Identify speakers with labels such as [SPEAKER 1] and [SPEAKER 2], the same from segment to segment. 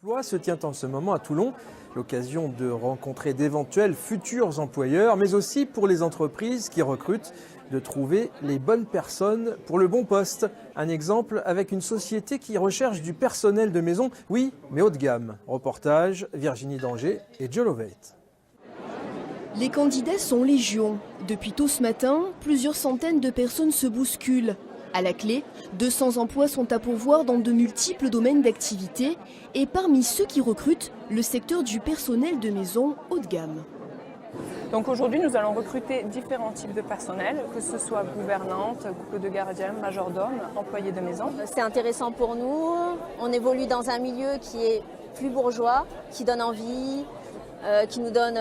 [SPEAKER 1] L'emploi se tient en ce moment à Toulon, l'occasion de rencontrer d'éventuels futurs employeurs, mais aussi pour les entreprises qui recrutent, de trouver les bonnes personnes pour le bon poste. Un exemple avec une société qui recherche du personnel de maison, oui, mais haut de gamme. Reportage, Virginie Danger et Joe Lovett.
[SPEAKER 2] Les candidats sont légion. Depuis tôt ce matin, plusieurs centaines de personnes se bousculent. À la clé, 200 emplois sont à pourvoir dans de multiples domaines d'activité et parmi ceux qui recrutent, le secteur du personnel de maison haut de gamme.
[SPEAKER 3] Donc aujourd'hui, nous allons recruter différents types de personnel, que ce soit gouvernante, couple de gardiens, majordome, employés de maison.
[SPEAKER 4] C'est intéressant pour nous. On évolue dans un milieu qui est plus bourgeois, qui donne envie, qui nous donne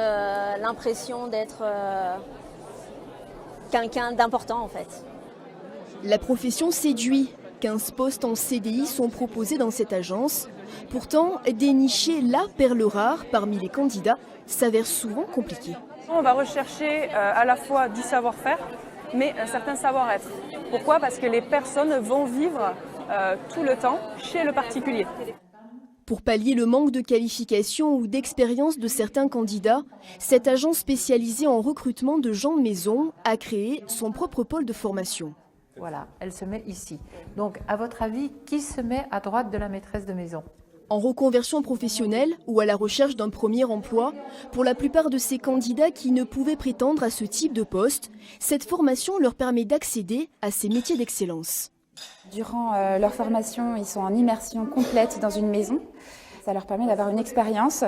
[SPEAKER 4] l'impression d'être quelqu'un d'important en fait.
[SPEAKER 2] La profession séduit. 15 postes en CDI sont proposés dans cette agence. Pourtant, dénicher la perle rare parmi les candidats s'avère souvent compliqué.
[SPEAKER 3] On va rechercher à la fois du savoir-faire, mais un certain savoir-être. Pourquoi ? Parce que les personnes vont vivre tout le temps chez le particulier.
[SPEAKER 2] Pour pallier le manque de qualification ou d'expérience de certains candidats, cette agence spécialisée en recrutement de gens de maison a créé son propre pôle de formation.
[SPEAKER 5] Voilà, elle se met ici. Donc, à votre avis, qui se met à droite de la maîtresse de maison ?
[SPEAKER 2] En reconversion professionnelle ou à la recherche d'un premier emploi, pour la plupart de ces candidats qui ne pouvaient prétendre à ce type de poste, cette formation leur permet d'accéder à ces métiers d'excellence.
[SPEAKER 6] Durant leur formation, ils sont en immersion complète dans une maison. Ça leur permet d'avoir une expérience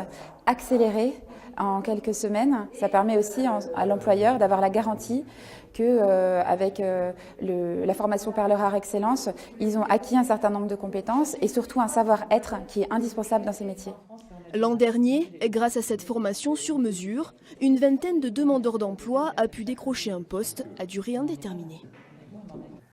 [SPEAKER 6] accélérée en quelques semaines. Ça permet aussi à l'employeur d'avoir la garantie qu'avec la formation Perle Rare Excellence, ils ont acquis un certain nombre de compétences et surtout un savoir-être qui est indispensable dans ces métiers.
[SPEAKER 2] L'an dernier, grâce à cette formation sur mesure, une vingtaine de demandeurs d'emploi a pu décrocher un poste à durée indéterminée.